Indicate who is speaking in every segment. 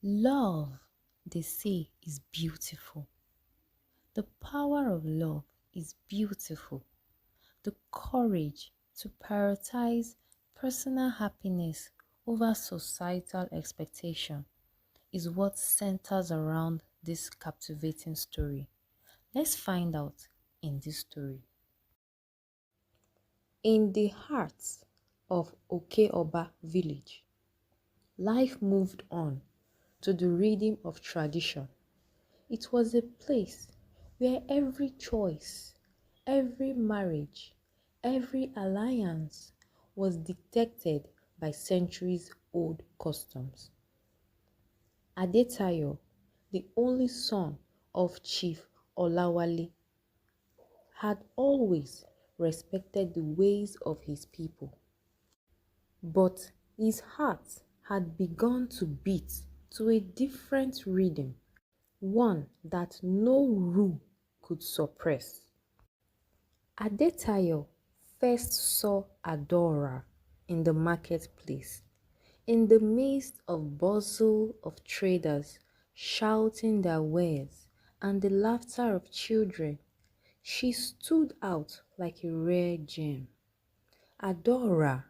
Speaker 1: Love, they say, is beautiful. The power of love is beautiful. The courage to prioritize personal happiness over societal expectation is what centers around this captivating story. Let's find out in this story. In the heart of Okeoba village, life moved on to the rhythm of tradition. It was a place where every choice, every marriage, every alliance was dictated by centuries old customs. Adetayo, the only son of Chief Olawale, had always respected the ways of his people. But his heart had begun to beat to a different rhythm, one that no rule could suppress. Adetayo first saw Adaora in the marketplace, in the midst of bustle of traders shouting their wares and the laughter of children. She stood out like a rare gem. Adaora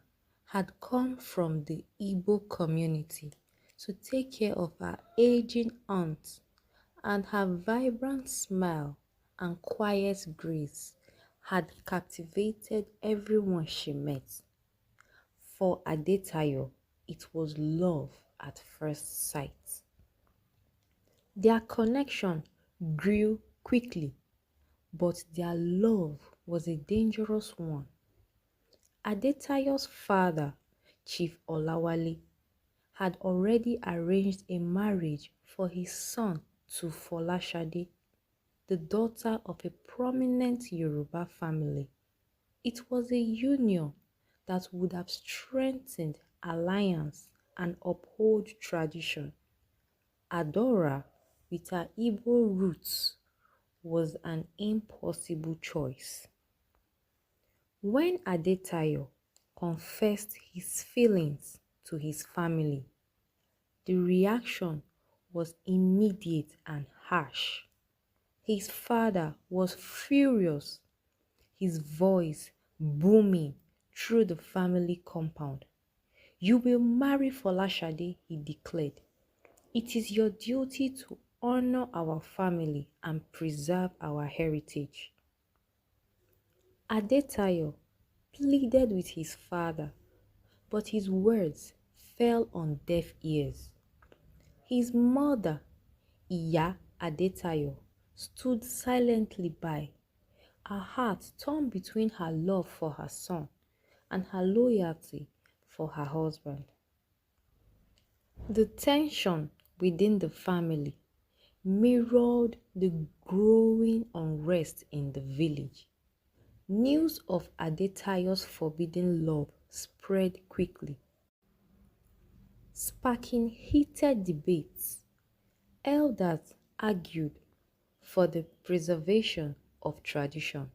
Speaker 1: had come from the Igbo community to take care of her aging aunt, and her vibrant smile and quiet grace had captivated everyone she met. For Adetayo, it was love at first sight. Their connection grew quickly, but their love was a dangerous one. Adetayo's father, Chief Olawale, had already arranged a marriage for his son to Folashade, the daughter of a prominent Yoruba family. It was a union that would have strengthened alliance and uphold tradition. Adora, with her Igbo roots, was an impossible choice. When Adetayo confessed his feelings to his family, the reaction was immediate and harsh. His father was furious, his voice booming through the family compound. "You will marry Folashade," he declared. "It is your duty to honor our family and preserve our heritage." Adetayo pleaded with his father, but his words fell on deaf ears. His mother, Iya Adetayo, stood silently by, her heart torn between her love for her son and her loyalty for her husband. The tension within the family mirrored the growing unrest in the village. News of Adetayo's forbidden love spread quickly, sparking heated debates. Elders argued for the preservation of tradition,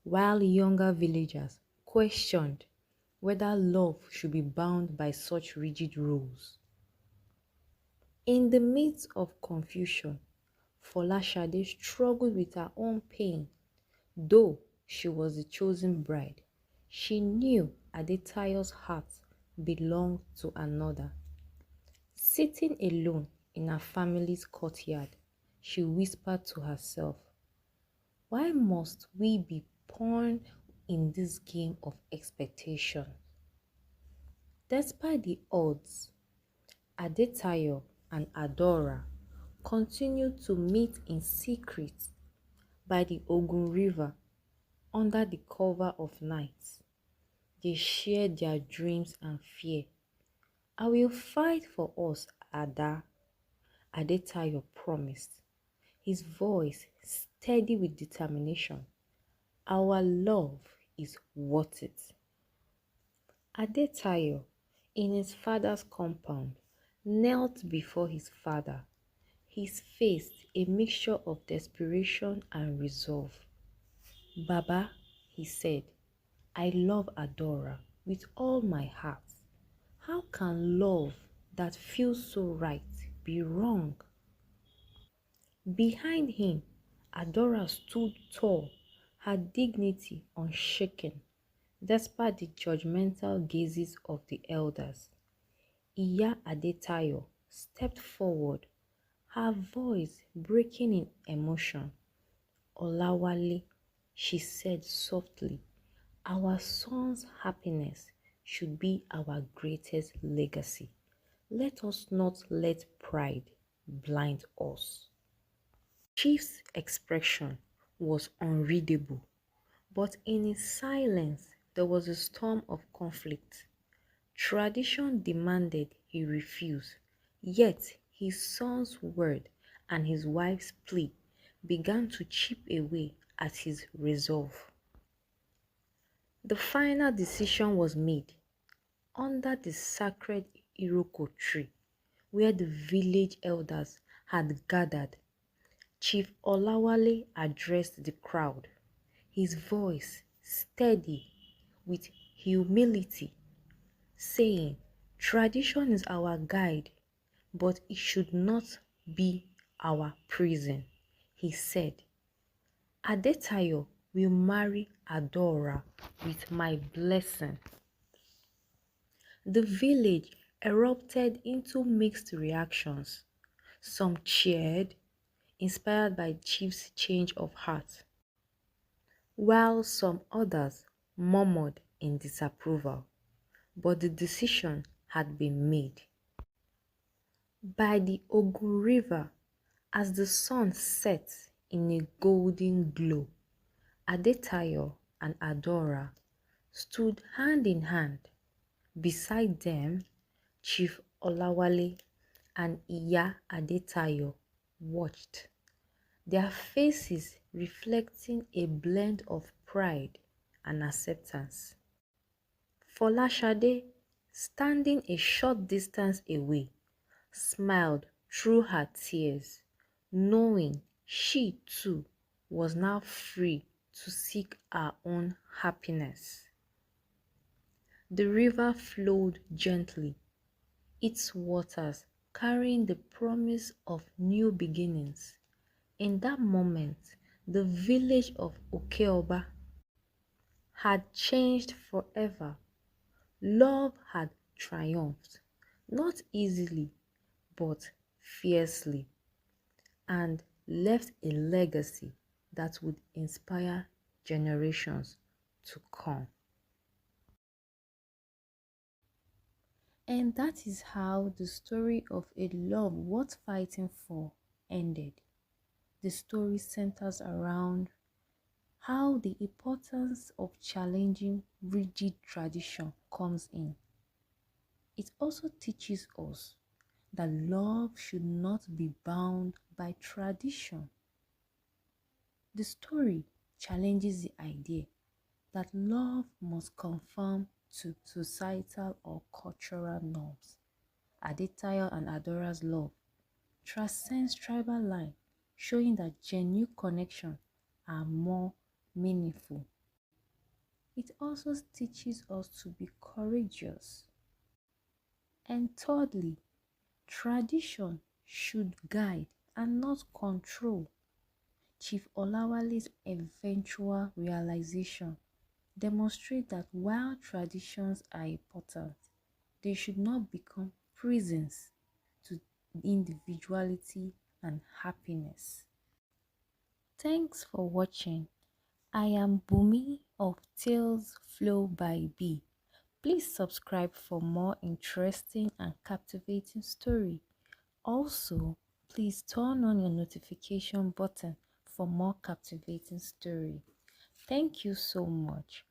Speaker 1: while younger villagers questioned whether love should be bound by such rigid rules. In the midst of confusion, Folashade struggled with her own pain. Though she was the chosen bride, she knew Adetayo's heart belonged to another. Sitting alone in her family's courtyard, she whispered to herself, "Why must we be pawned in this game of expectation?" Despite the odds, Adetayo and Adaora continued to meet in secret by the Ogun River under the cover of night. They shared their dreams and fear. "I will fight for us, Ada," Adetayo promised, his voice steady with determination. "Our love is worth it." Adetayo, in his father's compound, knelt before his father, his face a mixture of desperation and resolve. "Baba," he said, "I love Adora with all my heart. How can love that feels so right be wrong. Behind him, Adora stood tall, her dignity unshaken, despite the judgmental gazes of the elders. Iya Adetayo stepped forward, her voice breaking in emotion. Olawale, she said softly, our son's happiness should be our greatest legacy. Let us not let pride blind us. Chief's expression was unreadable, but in his silence there was a storm of conflict. Tradition demanded he refuse, yet his son's word and his wife's plea began to chip away at his resolve. The final decision was made under the sacred Iroko tree where the village elders had gathered. Chief Olawale addressed the crowd, his voice steady with humility, saying, tradition is our guide, but it should not be our prison. He said, Adetayo will marry Adaora with my blessing. The village erupted into mixed reactions. Some cheered, inspired by Chief's change of heart, while some others murmured in disapproval. But the decision had been made. By the Ogun River, as the sun set in a golden glow, Adetayo and Adaora stood hand in hand. Beside them, Chief Olawale and Iya Adetayo watched, their faces reflecting a blend of pride and acceptance. Folashade, standing a short distance away, smiled through her tears, knowing she too was now free to seek her own happiness. The river flowed gently, its waters carrying the promise of new beginnings. In that moment, the village of Okeoba had changed forever. Love had triumphed, not easily, but fiercely, and left a legacy that would inspire generations to come. And that is how the story of a love worth fighting for ended. The story centers around how the importance of challenging rigid tradition comes in. It also teaches us that love should not be bound by tradition. The story challenges the idea that love must conform to societal or cultural norms. Adetayo and Adora's love transcends tribal line, showing that genuine connections are more meaningful. It also teaches us to be courageous. And thirdly, tradition should guide and not control. Chief Olawale's eventual realization demonstrates that while traditions are important, they should not become prisons to individuality and happiness. Thanks for watching. I am Bumi of Tales Flow by B. Please subscribe for more interesting and captivating story. Also, please turn on your notification button for more captivating story. Thank you so much.